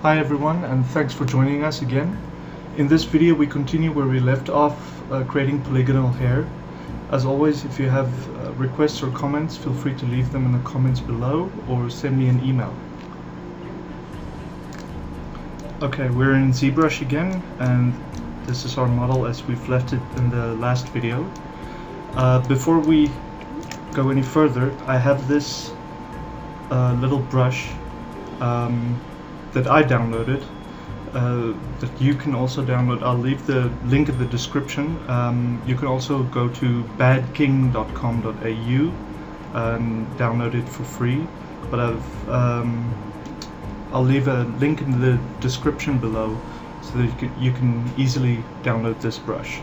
Hi everyone, and thanks for joining us again. In this video we continue where we left off creating polygonal hair. As always, if you have requests or comments, feel free to leave them in the comments below or send me an email. Okay, we're in ZBrush again, and this is our model as we've left it in the last video. Before we go any further, I have this little brush that I downloaded, that you can also download. I'll leave the link in the description. You can also go to badking.com.au and download it for free, but I'll leave a link in the description below so that you can easily download this brush.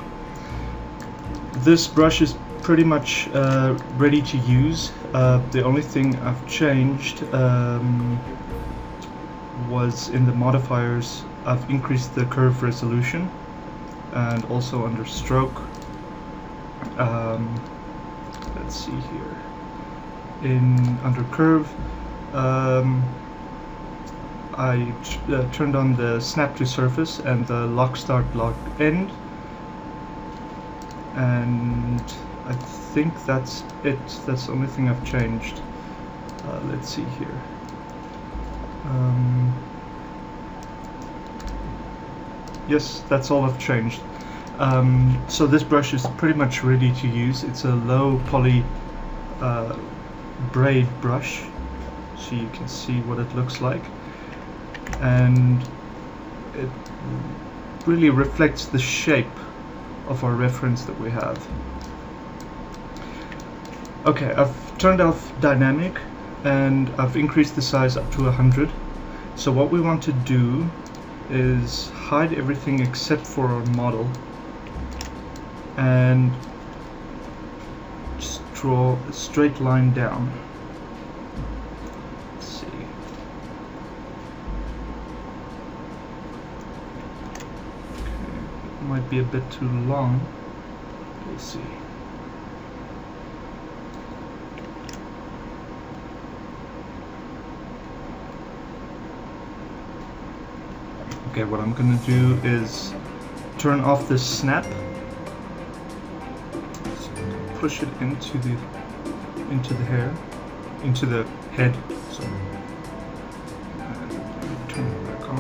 This brush is pretty much ready to use. The only thing I've changed was in the modifiers. I've increased the curve resolution, and also under stroke, let's see here, under curve, I turned on the snap to surface and the lock start lock end, and I think that's it. That's the only thing I've changed. Let's see here. Yes, that's all I've changed. So this brush is pretty much ready to use. It's a low poly braid brush, so you can see what it looks like, and it really reflects the shape of our reference that we have. Okay, I've turned off dynamic and I've increased the size up to 100. So what we want to do is hide everything except for our model and just draw a straight line down. Let's see. Okay, it might be a bit too long. Let's see. Okay, what I'm going to do is turn off this snap, so push it into the head. Sorry. Turn it back on.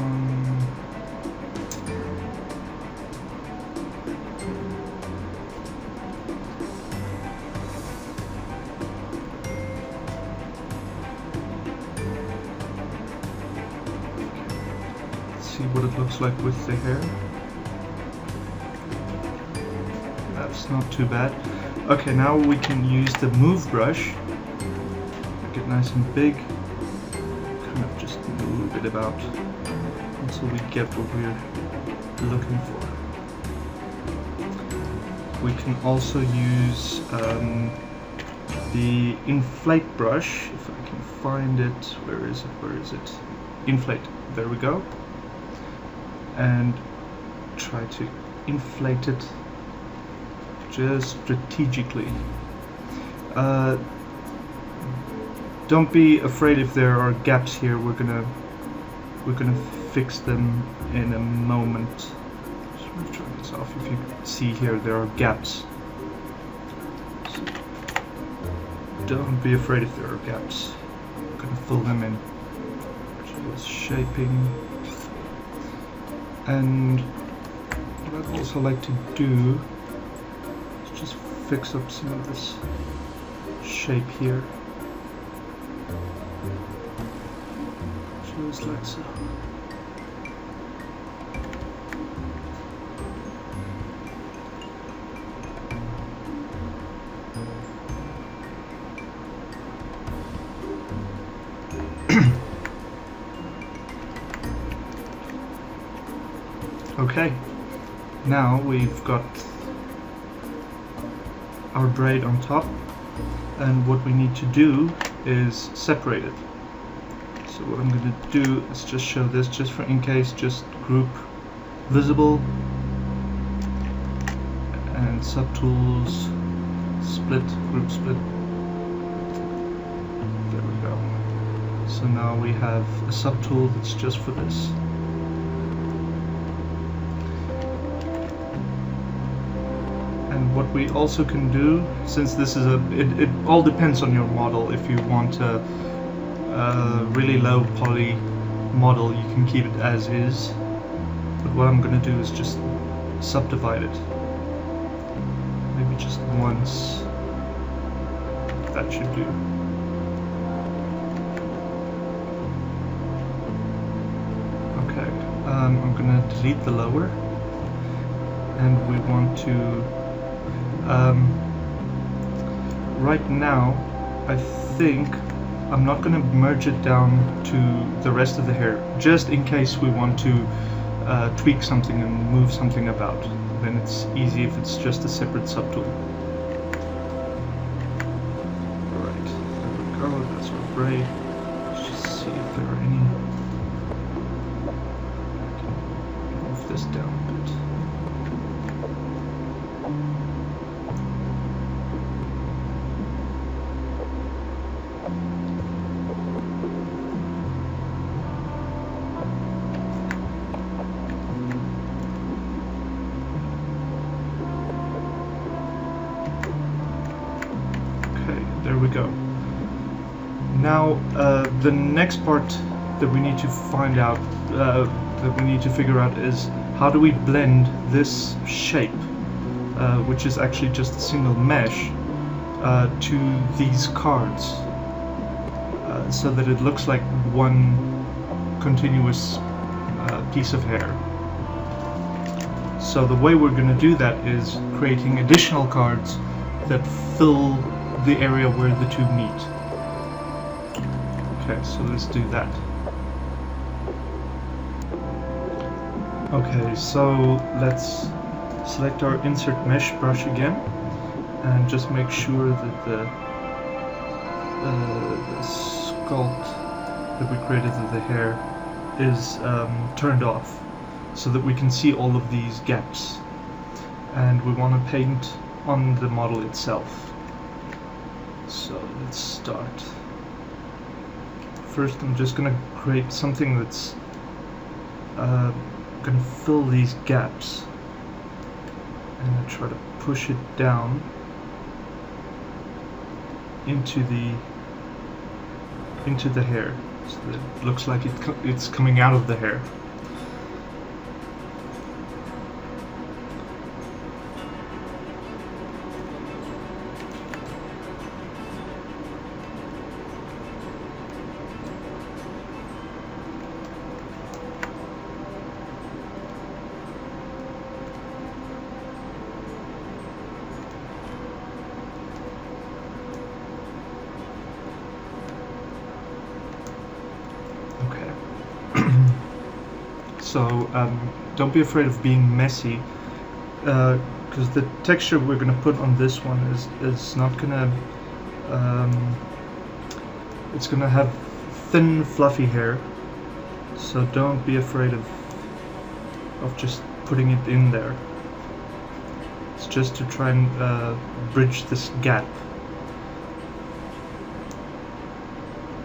See what it looks like with the hair. That's not too bad. Okay, now we can use the move brush. Make it nice and big. Kind of just move it about until we get what we're looking for. We can also use the inflate brush, if I can find it. Where is it? Inflate. There we go. And try to inflate it just strategically. Don't be afraid if there are gaps here. We're gonna fix them in a moment. Just want to turn this off. If you see here, there are gaps. So don't be afraid if there are gaps. We're gonna fill them in. Just shaping. And what I'd also like to do is just fix up some of this shape here. Just like so. Okay, now we've got our braid on top, and what we need to do is separate it. So what I'm going to do is just show this, just for in case, just group visible and subtools, split, group split. There we go. So now we have a subtool that's just for this. And what we also can do, since this is it all depends on your model. If you want a really low poly model, you can keep it as is. But what I'm going to do is just subdivide it. Maybe just once. That should do. Okay, I'm going to delete the lower. And we want to, right now, I think I'm not going to merge it down to the rest of the hair, just in case we want to tweak something and move something about. Then it's easy if it's just a separate subtool. Alright, there we go, that's our gray. Let's just see if there are any. Move this down a bit. There we go. Now the next part that we need to find out, that we need to figure out, is how do we blend this shape, which is actually just a single mesh, to these cards, so that it looks like one continuous piece of hair. So the way we're going to do that is creating additional cards that fill the area where the two meet. Okay, so let's do that. Okay, so let's select our insert mesh brush again and just make sure that the sculpt that we created of the hair is turned off, so that we can see all of these gaps. And we want to paint on the model itself. So let's start. First I'm just going to create something that's going to fill these gaps, and I try to push it down into the hair, so that it looks like it's coming out of the hair. So don't be afraid of being messy, because the texture we're going to put on this one is not going to, it's going to have thin fluffy hair, so don't be afraid of just putting it in there. It's just to try and bridge this gap.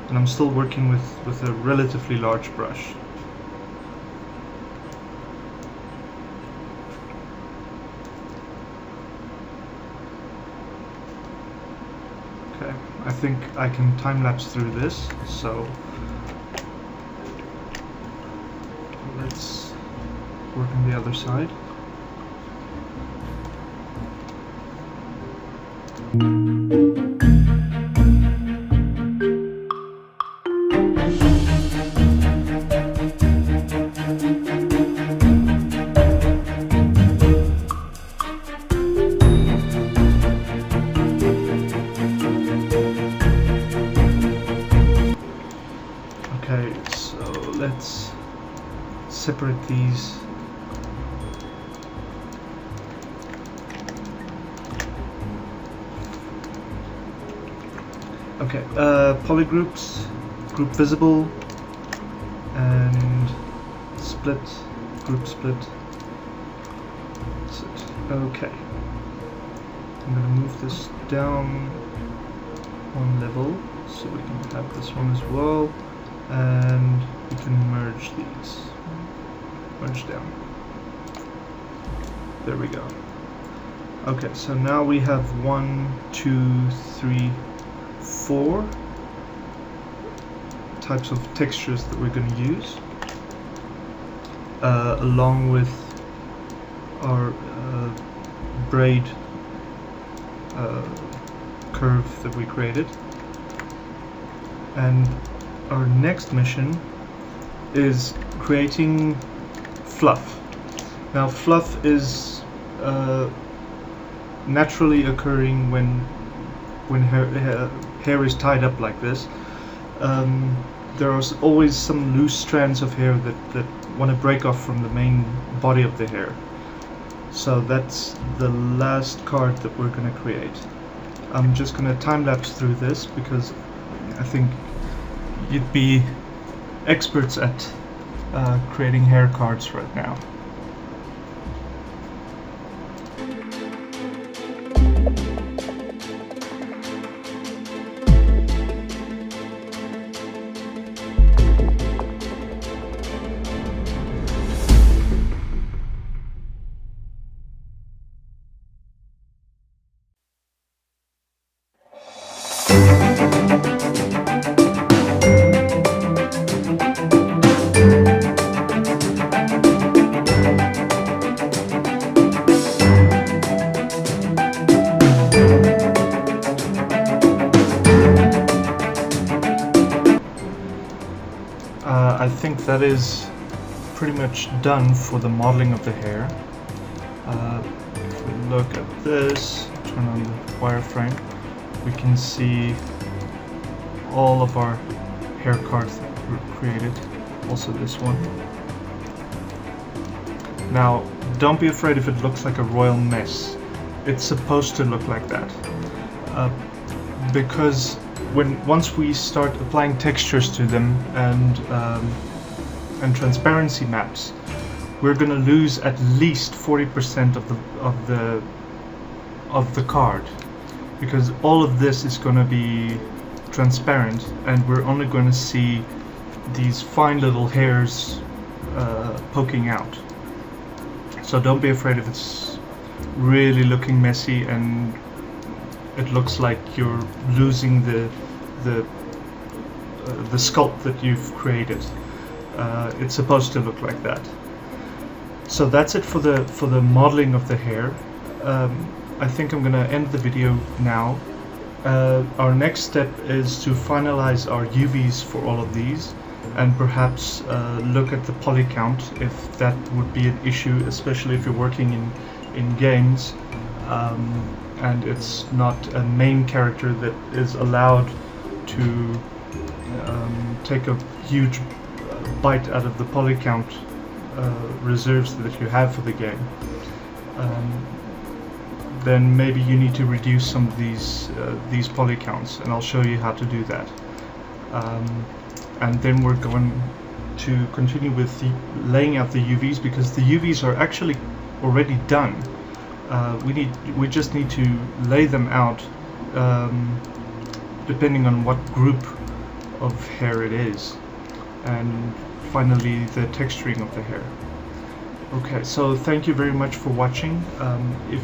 And I'm still working with a relatively large brush. I think I can time-lapse through this, so let's work on the other side. Okay, so let's separate these. Okay, polygroups, group visible, and split, group split. That's it. Okay. I'm gonna move this down one level so we can have this one as well. And we can merge these. Merge down. There we go. Okay, so now we have 1, 2, 3, 4 types of textures that we're going to use, along with our braid curve that we created. And our next mission is creating fluff. Now, fluff is naturally occurring when hair is tied up like this. There are always some loose strands of hair that want to break off from the main body of the hair. So that's the last card that we're going to create. I'm just going to time-lapse through this because I think you'd be experts at creating hair cards right now. I think that is pretty much done for the modeling of the hair. If we look at this, turn on the wireframe, we can see all of our hair cards that were created, also this one. Now, don't be afraid if it looks like a royal mess. It's supposed to look like that. Because once we start applying textures to them and transparency maps, we're going to lose at least 40% of the card, because all of this is going to be transparent, and we're only going to see these fine little hairs poking out. So don't be afraid if it's really looking messy and it looks like you're losing the sculpt that you've created. It's supposed to look like that. So that's it for the modeling of the hair. I think I'm gonna end the video now. Our next step is to finalize our UVs for all of these, and perhaps look at the poly count if that would be an issue, especially if you're working in games and it's not a main character that is allowed to take a huge bite out of the poly count reserves that you have for the game. Then maybe you need to reduce some of these poly counts, and I'll show you how to do that. And then we're going to continue with laying out the UVs, because the UVs are actually already done. We just need to lay them out depending on what group of hair it is, and finally the texturing of the hair. Okay, so thank you very much for watching. If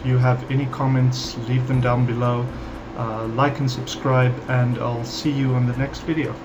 you have any comments, leave them down below. Like and subscribe, and I'll see you on the next video.